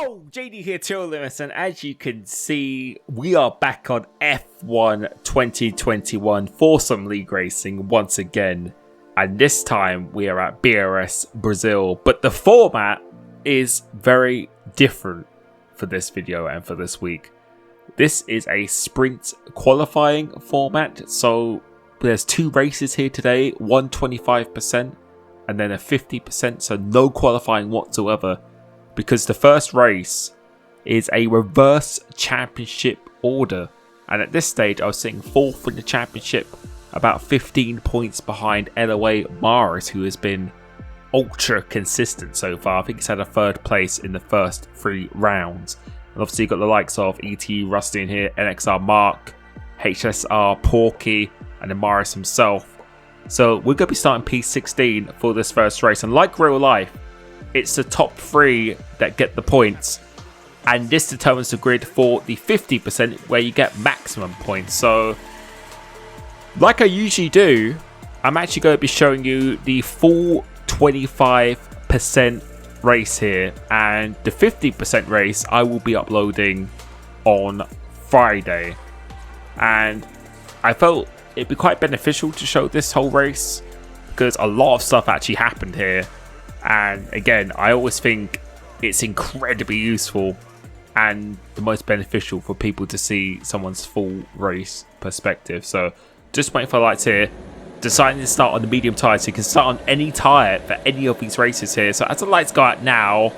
Yo, JD here, Limitless, and as you can see, we are back on F1 2021 for some league racing once again, and this time we are at BRS Brazil, but the format is very different for this video and for this week. This is a sprint qualifying format, so there's two races here today, one 25% and then a 50%, so no qualifying whatsoever. Because the first race is a reverse championship order. And at this stage, I was sitting 4th in the championship, about 15 points behind LOA Maris, who has been ultra consistent so far. I think he's had a 3rd place in the first 3 rounds. And obviously you've got the likes of ET Rusty in here, NXR Mark, HSR Porky, and then Maris himself. So we're going to be starting P16 for this first race. And like real life, it's the top 3 that get the points, and this determines the grid for the 50% where you get maximum points. So like I usually do, I'm actually going to be showing you the full 25% race here, and the 50% race I will be uploading on Friday. And I felt it'd be quite beneficial to show this whole race because a lot of stuff actually happened here. And again, I always think it's incredibly useful and the most beneficial for people to see someone's full race perspective. So just waiting for the lights here. Deciding to start on the medium tyre, so you can start on any tyre for any of these races here. So as the lights go out now,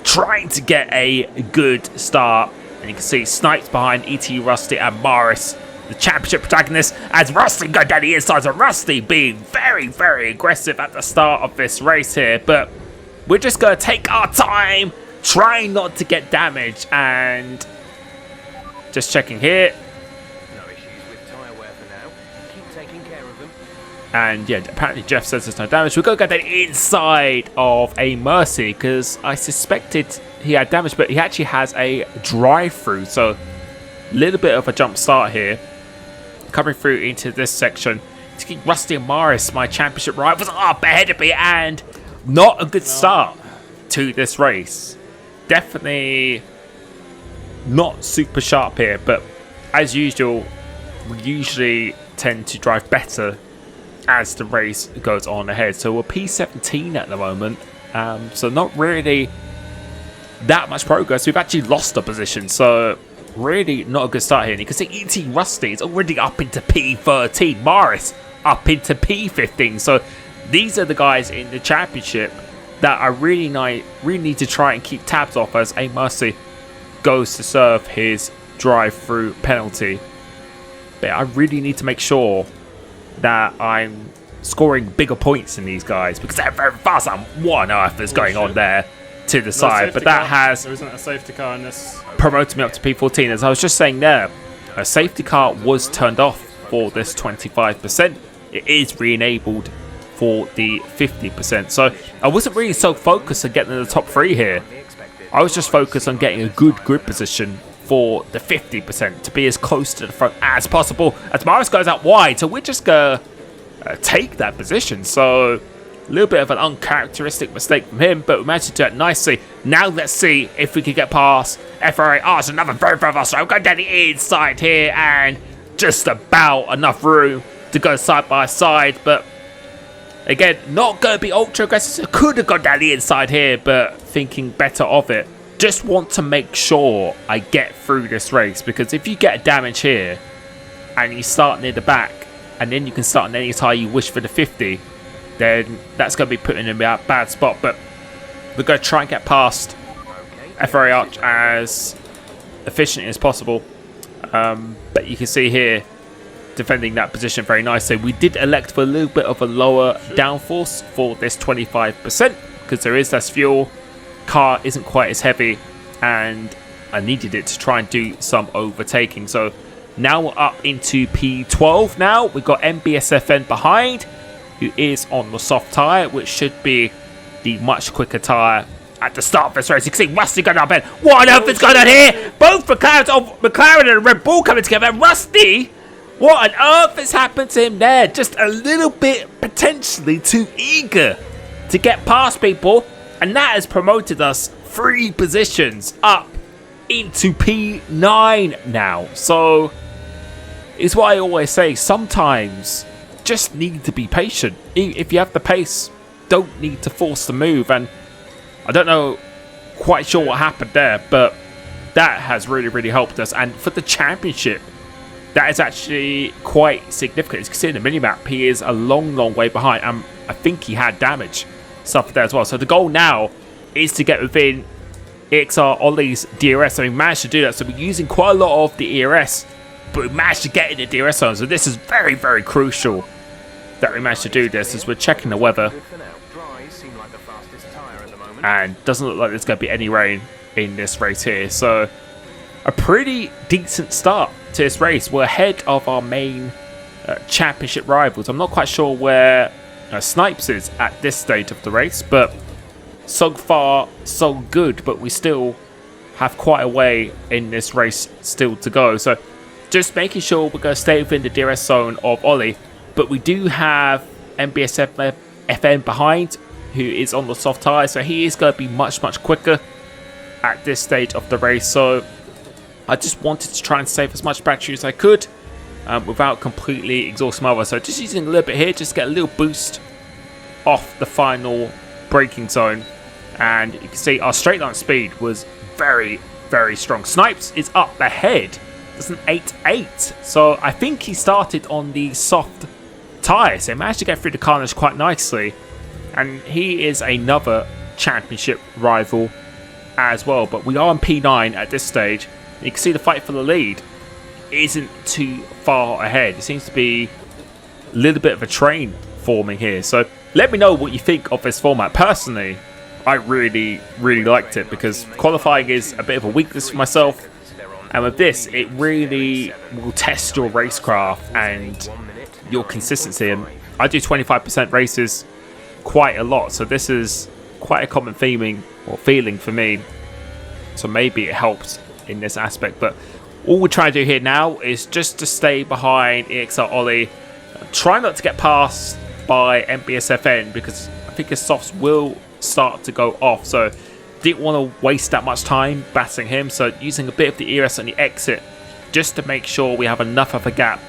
trying to get a good start. And you can see Snipes behind ET Rusty and Maris, the championship protagonist, as Rusty go down the inside. So Rusty being very, very aggressive at the start of this race here. But we're just going to take our time, trying not to get damaged. And just checking here. No issues with tyre wear for now. Keep taking care of them. And yeah, apparently Jeff says there's no damage. We're going to go down the inside of a Mercy because I suspected he had damage, but he actually has a drive-through. So a little bit of a jump start here. Coming through into this section. To keep Rusty and Maris, my championship rivals, up ahead of me, and not a good start to this race. Definitely not super sharp here, but as usual, we usually tend to drive better as the race goes on ahead. So we're P17 at the moment, so not really that much progress. We've actually lost a position, so really not a good start here. And you can see ET Rusty is already up into P13. Maris up into P15. So these are the guys in the championship that I really need to try and keep tabs off as A Mercy goes to serve his drive-through penalty. But I really need to make sure that I'm scoring bigger points than these guys because they're very fast. What on earth is going on there to the side? But that has there isn't a safety car in this. Promoted me up to P14. As I was just saying there, a safety car was turned off for this 25%. It is re-enabled for the 50%. So I wasn't really so focused on getting in the top 3 here. I was just focused on getting a good grid position for the 50% to be as close to the front as possible. As Maris goes out wide, so we're just going to take that position. So a little bit of an uncharacteristic mistake from him, but we managed to do it nicely. Now let's see if we can get past FRA. Oh, it's another very fast. I'm going down the inside here, and just about enough room to go side by side. But again, not going to be ultra aggressive. So could have gone down the inside here, but thinking better of it. Just want to make sure I get through this race, because if you get a damage here and you start near the back, and then you can start on any tyre you wish for the 50, then that's going to be putting in a bad spot. But we're going to try and get past FRA Arch as efficiently as possible. But you can see here, defending that position very nicely. We did elect for a little bit of a lower downforce for this 25% because there is less fuel. Car isn't quite as heavy, and I needed it to try and do some overtaking. So now we're up into P12 now. We've got MBSFN behind, who is on the soft tyre, which should be the much quicker tyre at the start of this race. You can see Rusty going up and what on earth is going on here? Both McLaren and Red Bull coming together. Rusty, what on earth has happened to him there? Just a little bit potentially too eager to get past people. And that has promoted us 3 positions up into P9 now. So it's what I always say, sometimes just need to be patient. If you have the pace, don't need to force the move. And I don't know quite sure what happened there, but that has really helped us. And for the championship, that is actually quite significant. As you can see in the minimap, he is a long way behind, and I think he had damage suffered there as well. So the goal now is to get within EXR Ollie's DRS, so we managed to do that. So we're using quite a lot of the ERS, but we managed to get in the DRS zone. So this is very crucial that we managed to do this, as we're checking the weather. And doesn't look like there's going to be any rain in this race here. So a pretty decent start to this race. We're ahead of our main championship rivals. I'm not quite sure where Snipes is at this stage of the race, but so far so good. But we still have quite a way in this race still to go. So just making sure we're going to stay within the DRS zone of Ollie. But we do have MBSF FM behind, who is on the soft tyre, so he is going to be much quicker at this stage of the race. So I just wanted to try and save as much battery as I could without completely exhausting my other. So just using a little bit here, just get a little boost off the final braking zone. And you can see our straight line speed was very strong. Snipes is up ahead. It's an 8.8. So I think he started on the soft tyre, so he managed to get through the carnage quite nicely. And he is another championship rival as well. But we are on P9 at this stage. You can see the fight for the lead isn't too far ahead. It seems to be a little bit of a train forming here. So let me know what you think of this format. Personally, I really liked it, because qualifying is a bit of a weakness for myself. And with this, it really will test your racecraft and your consistency. And I do 25% races quite a lot, so this is quite a common feeling for me. So maybe it helps in this aspect. But all we're trying to do here now is just to stay behind EXR Ollie. Try not to get passed by MBSFN, because I think his softs will start to go off. So didn't want to waste that much time battling him. So using a bit of the ERS on the exit just to make sure we have enough of a gap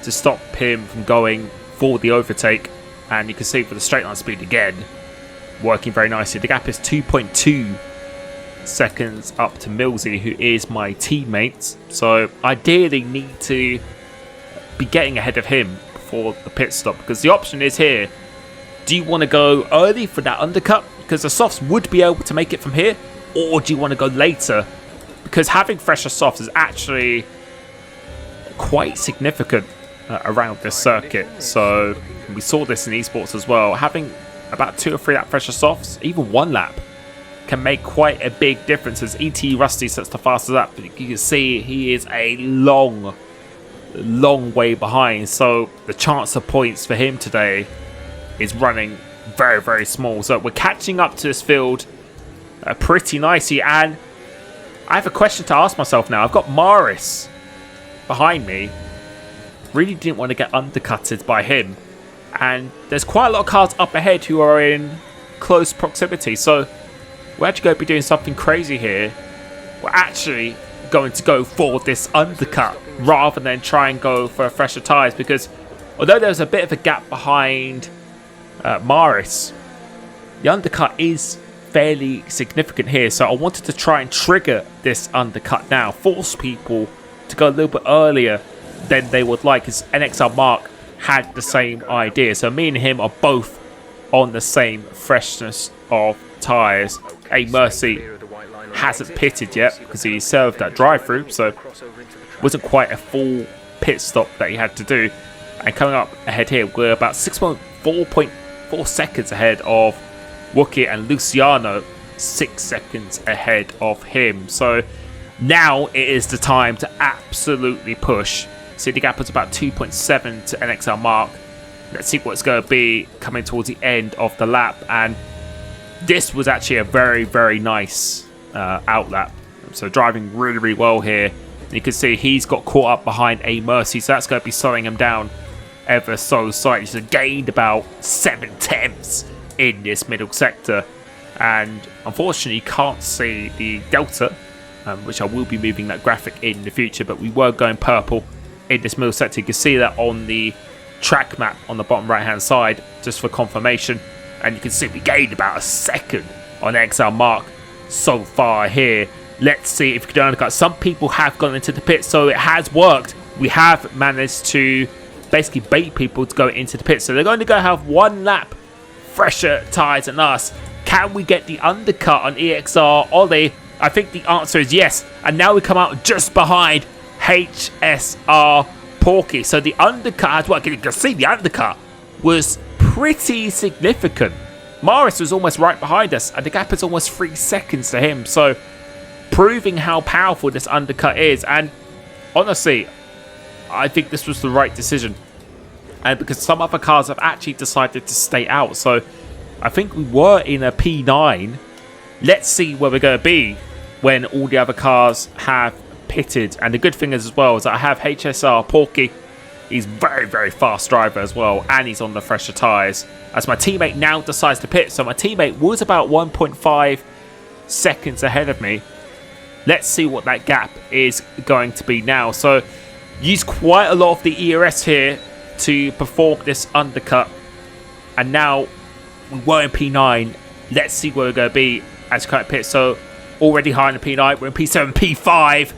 to stop him from going for the overtake. And you can see for the straight line speed again, working very nicely. The gap is 2.2 seconds up to Millsy, who is my teammate. So ideally need to be getting ahead of him for the pit stop, because the option is here. Do you want to go early for that undercut, because the softs would be able to make it from here, or do you want to go later, because having fresher softs is actually quite significant around this circuit. So we saw this in esports as well. Having about 2 or 3 lap fresher softs, even 1 lap, can make quite a big difference. As ET Rusty sets the fastest lap, but you can see he is a long way behind. So the chance of points for him today is running very small. So we're catching up to this field pretty nicely. And I have a question to ask myself now. I've got Maris behind me. Really didn't want to get undercutted by him. And there's quite a lot of cars up ahead who are in close proximity. So we're actually going to be doing something crazy here. We're actually going to go for this undercut rather than try and go for fresher tyres, because although there's a bit of a gap behind Maris, the undercut is fairly significant here. So I wanted to try and trigger this undercut now, force people to go a little bit earlier than they would like, as NXR Mark had the same idea. So me and him are both on the same freshness of tyres. A Mercy hasn't pitted yet because he served that drive-through, so wasn't quite a full pit stop that he had to do. And coming up ahead here, we're about 4.4 seconds ahead of Wookie, and Luciano 6 seconds ahead of him. So now it is the time to absolutely push. See, the gap was about 2.7 to NXR Mark. Let's see what it's going to be coming towards the end of the lap. And this was actually a very nice outlap. So driving really well here. You can see he's got caught up behind A Mercy, so that's going to be slowing him down ever so slightly. So gained about 7 tenths in this middle sector. and unfortunately you can't see the delta, which I will be moving that graphic in the future, but we were going purple in this middle sector. You can see that on the track map on the bottom right hand side, just for confirmation, and you can see we gained about a second on XR Mark so far here. Let's see if we can undercut. Some people have gone into the pit, so it has worked. We have managed to basically bait people to go into the pit, so they're going to go have one lap fresher tyres than us. Can we get the undercut on EXR Ollie? I think the answer is yes, and now we come out just behind HSR Porky. So the undercut has worked. You can see the undercut was pretty significant. Morris was almost right behind us, and the gap is almost 3 seconds to him. So proving how powerful this undercut is, and honestly, I think this was the right decision. And because some other cars have actually decided to stay out, so I think we were in a P9. Let's see where we're going to be when all the other cars have pitted. And the good thing is as well is that I have HSR Porky. He's very, very fast driver as well, and he's on the fresher tyres. As my teammate now decides to pit, so my teammate was about 1.5 seconds ahead of me. Let's see what that gap is going to be now. So used quite a lot of the ERS here to perform this undercut, and now we were in P9. Let's see where we're going to be as current pit. So already high in the P9, we're in P7, P5.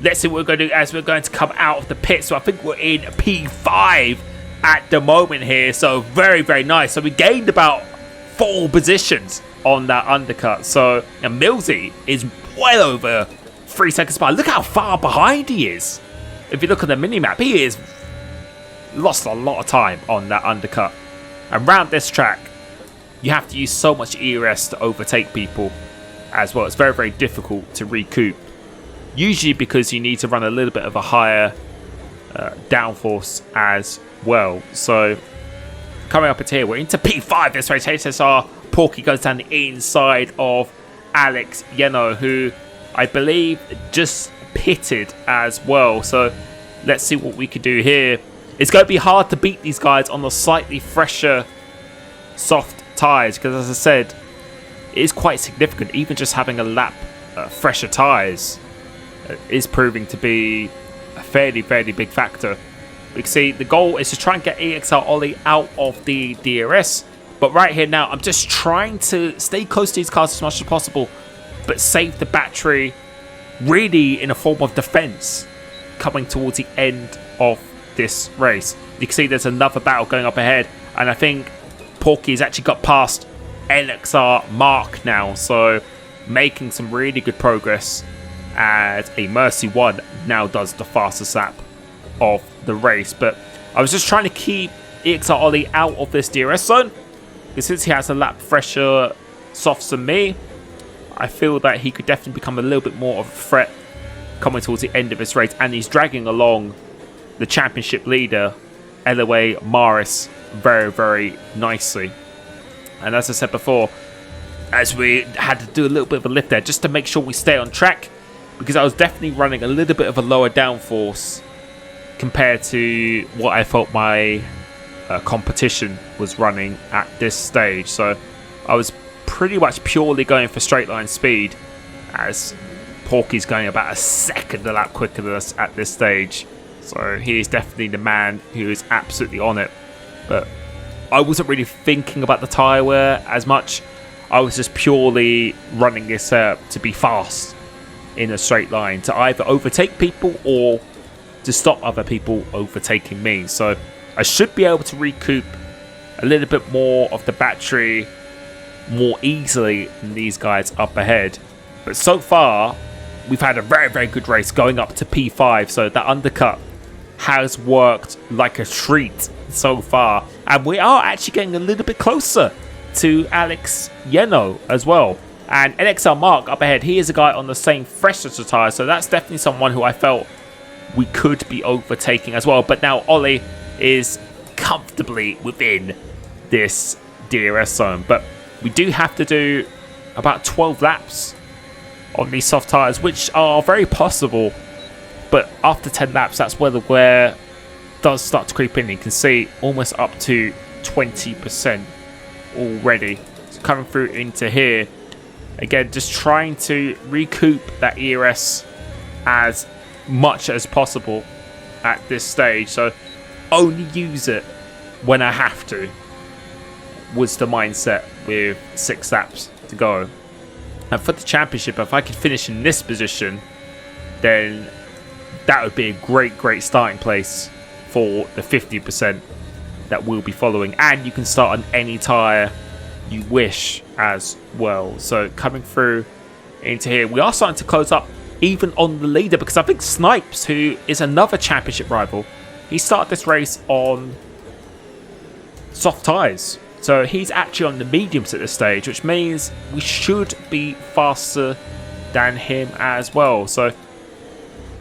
Let's see what we're going to do as we're going to come out of the pit. So I think we're in P5 at the moment here. So very, very nice. So we gained about 4 positions on that undercut. So Millsy is well over 3 seconds behind. Look how far behind he is. If you look at the mini-map, he is lost a lot of time on that undercut. And around this track, you have to use so much ERS to overtake people as well. It's very, very difficult to recoup. Usually because you need to run a little bit of a higher downforce as well. So coming up into here, we're into P5 this race. HSR Porky goes down the inside of Alex Yeno, who I believe just pitted as well. So let's see what we can do here. It's going to be hard to beat these guys on the slightly fresher soft tyres, because as I said, it is quite significant. Even just having a lap fresher tyres is proving to be a fairly big factor. We can see the goal is to try and get EXR Ollie out of the DRS, but right here now I'm just trying to stay close to these cars as much as possible, but save the battery really in a form of defense coming towards the end of this race. You can see there's another battle going up ahead, and I think Porky has actually got past LXR Mark now, so making some really good progress as a Mercy 1 now does the fastest lap of the race. But I was just trying to keep EXR Ollie out of this DRS zone, because since he has a lap fresher softs than me, I feel that he could definitely become a little bit more of a threat coming towards the end of this race, and he's dragging along the championship leader, LOA Morris, very nicely. And as I said before, as we had to do a little bit of a lift there just to make sure we stay on track, because I was definitely running a little bit of a lower downforce compared to what I felt my competition was running at this stage. So I was pretty much purely going for straight line speed, as Porky's going about a second a lap quicker than us at this stage. So he is definitely the man who is absolutely on it. But I wasn't really thinking about the tyre wear as much. I was just purely running this to be fast in a straight line, to either overtake people or to stop other people overtaking me. So I should be able to recoup a little bit more of the battery more easily than these guys up ahead. But so far, we've had a very good race going up to P5. So that undercut has worked like a treat so far, and we are actually getting a little bit closer to Alex Yeno as well. And NXL Mark up ahead, he is a guy on the same fresher tyre, so that's definitely someone who I felt we could be overtaking as well. But now Ollie is comfortably within this DRS zone, but we do have to do about 12 laps on these soft tyres, which are very possible. But after 10 laps, that's where the wear does start to creep in. You can see almost up to 20% already. So coming through into here, Again, just trying to recoup that ERS as much as possible at this stage. So only use it when I have to was the mindset with 6 laps to go. And for the championship, if I could finish in this position, then that would be a great starting place for the 50% that we'll be following. And you can start on any tyre you wish as well. So coming through into here, we are starting to close up even on the leader, because I think Snipes, who is another championship rival, he started this race on soft tyres. So he's actually on the mediums at this stage, which means we should be faster than him as well. So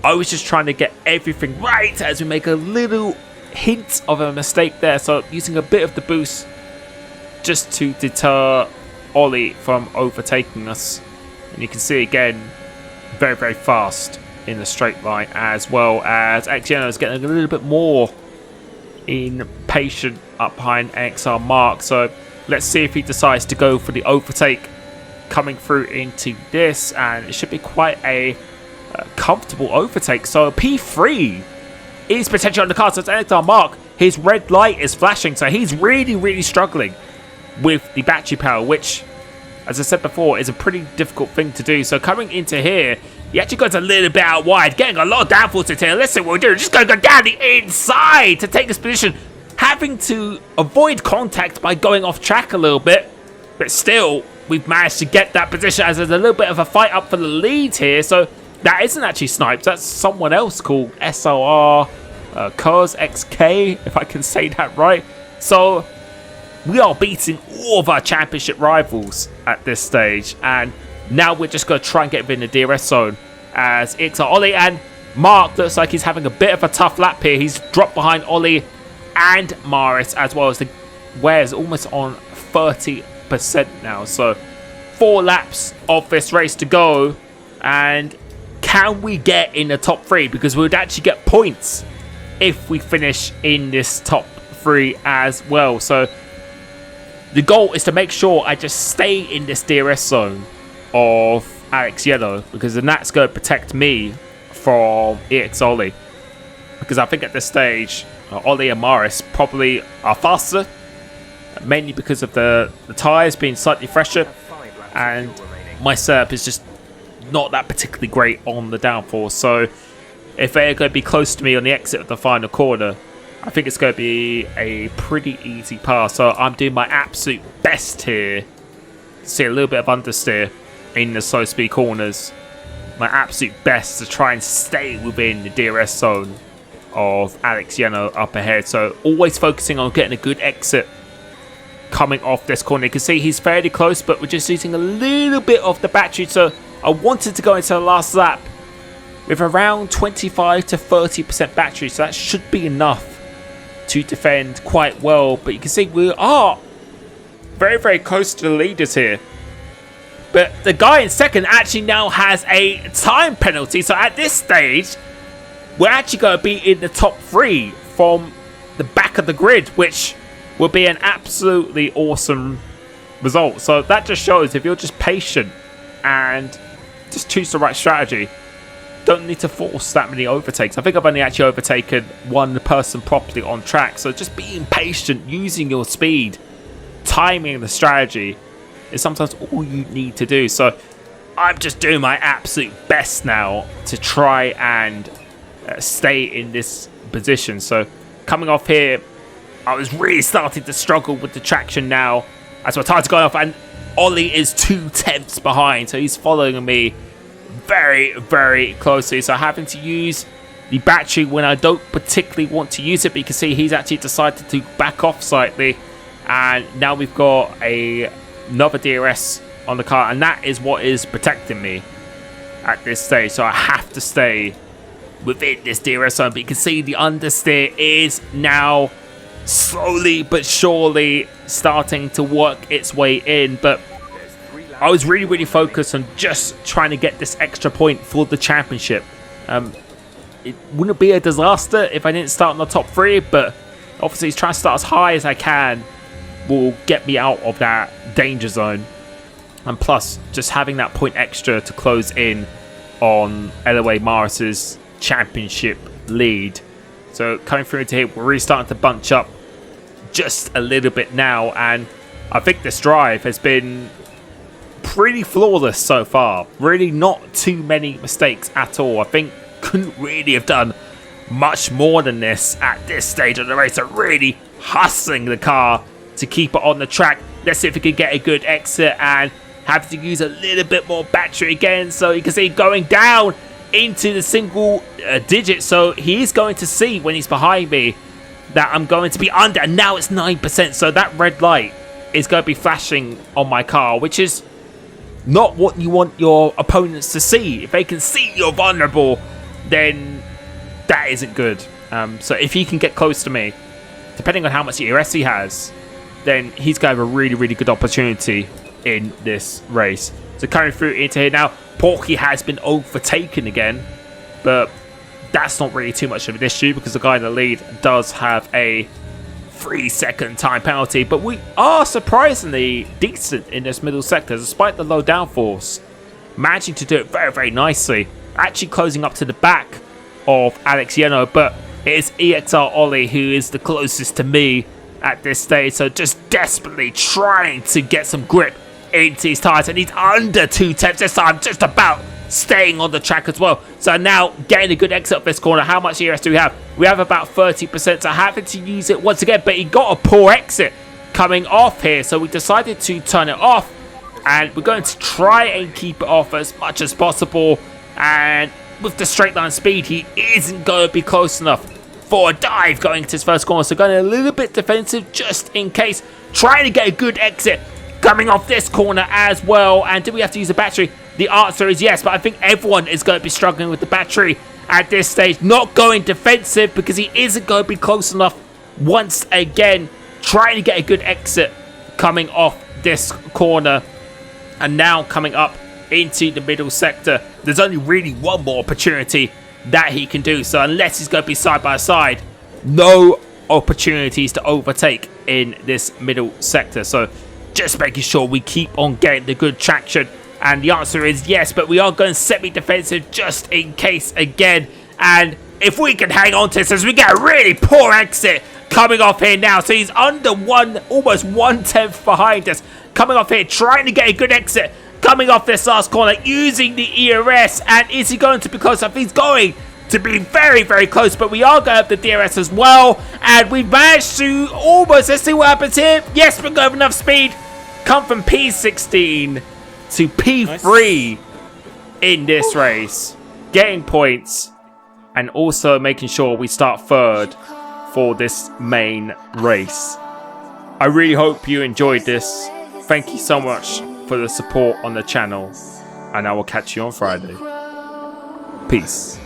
I was just trying to get everything right as we make a little hint of a mistake there. So using a bit of the boost just to deter Ollie from overtaking us. And you can see again, very fast in the straight line, as well as Alexiano is getting a little bit more impatient up behind XR Mark. So let's see if he decides to go for the overtake coming through into this, and it should be quite a comfortable overtake. So P3 is potentially on the card. So it's XR Mark, his red light is flashing, so he's really struggling with the battery power, which, as I said before, is a pretty difficult thing to do. So coming into here, he actually goes a little bit out wide, getting a lot of downforce here. Listen, what we'll do, just going to go down the inside to take this position, having to avoid contact by going off track a little bit. But still, we've managed to get that position as there's a little bit of a fight up for the lead here. So that isn't actually Snipes, that's someone else called SOR Cuz XK, if I can say that right. So we are beating all of our championship rivals at this stage, and now we're just going to try and get within the DRS zone as it's Ollie, and Mark looks like he's having a bit of a tough lap here. He's dropped behind Ollie and Maris, as well as the Ware's almost on 30% now. So 4 laps of this race to go, and can we get in the top 3? Because we would actually get points if we finish in this top 3 as well. So the goal is to make sure I just stay in this DRS zone of Alex Yellow, because then that's going to protect me from EX Ollie. Because I think at this stage, Ollie and Maris probably are faster, mainly because of the tyres being slightly fresher, and my setup is just not that particularly great on the downforce. So if they're going to be close to me on the exit of the final corner, I think it's going to be a pretty easy pass. So I'm doing my absolute best here. See a little bit of understeer in the slow speed corners. My absolute best to try and stay within the DRS zone of Alex Yeno up ahead. So always focusing on getting a good exit coming off this corner. You can see he's fairly close, but we're just using a little bit of the battery. So I wanted to go into the last lap with around 25 to 30% battery. So that should be enough to defend quite well. But you can see we are very close to the leaders here. But the guy in second actually now has a time penalty. So at this stage, we're actually going to be in the top 3 from the back of the grid, which will be an absolutely awesome result. So that just shows if you're just patient and just choose the right strategy, don't need to force that many overtakes. I think I've only actually overtaken one person properly on track. So just being patient, using your speed, timing the strategy is sometimes all you need to do. So I'm just doing my absolute best now to try and stay in this position. So coming off here, I was really starting to struggle with the traction now as my tires are going off, and Ollie is 2 tenths behind, so he's following me very closely. So having to use the battery when I don't particularly want to use it, but you can see he's actually decided to back off slightly, and now we've got another DRS on the car, and that is what is protecting me at this stage. So I have to stay within this DRS zone, but you can see the understeer is now slowly but surely starting to work its way in. But I was really focused on just trying to get this extra point for the championship. It wouldn't be a disaster if I didn't start in the top 3, but obviously trying to start as high as I can will get me out of that danger zone And plus, just having that point extra to close in on LOA Morris's championship lead. So coming through into here, we're really starting to bunch up just a little bit now. And I think this drive has been pretty flawless so far. Really not too many mistakes at all. I think couldn't really have done much more than this at this stage of the race. So really hustling the car to keep it on the track. Let's see if we can get a good exit and have to use a little bit more battery again. So you can see going down into the single digit. So he's going to see when he's behind me that I'm going to be under. And now it's 9%. So that red light is going to be flashing on my car, which is not what you want your opponents to see. If they can see you're vulnerable, then that isn't good. So if he can get close to me, depending on how much ERS he has, then he's going to have a really, really good opportunity in this race. So coming through into here now, Porky has been overtaken again, but that's not really too much of an issue because the guy in the lead does have a 3-second time penalty. But we are surprisingly decent in this middle sector, despite the low downforce. Managing to do it very, very nicely. Actually closing up to the back of Alex Yeno, but it is EXR Ollie who is the closest to me at this stage. So just desperately trying to get some grip into his tyres, and he's under 2/10 this time, just about staying on the track as well. So now getting a good exit of this corner. How much ERS do we have? We have about 30%, so having to use it once again, but he got a poor exit coming off here, so we decided to turn it off, and we're going to try and keep it off as much as possible. And with the straight line speed, he isn't going to be close enough for a dive going into his first corner, so going a little bit defensive just in case, trying to get a good exit coming off this corner as well. And do we have to use a battery? The answer is yes, but I think everyone is going to be struggling with the battery at this stage. Not going defensive because he isn't going to be close enough once again. Trying to get a good exit coming off this corner. And now coming up into the middle sector, there's only really one more opportunity that he can do. So unless he's going to be side by side, no opportunities to overtake in this middle sector. So just making sure we keep on getting the good traction. And the answer is yes, but we are going semi-defensive just in case again. And if we can hang on to this as we get a really poor exit coming off here now. So he's under almost 1/10 behind us. Coming off here, trying to get a good exit coming off this last corner, using the ERS. And is he going to be close up? He's going to be very, very close, but we are going to have the DRS as well. And we've managed to almost, let's see what happens here. Yes, we're going to have enough speed. Come from P16 to P3 in this race. Getting points and also making sure we start third for this main race. I really hope you enjoyed this. Thank you so much for the support on the channel, and I will catch you on Friday. Peace.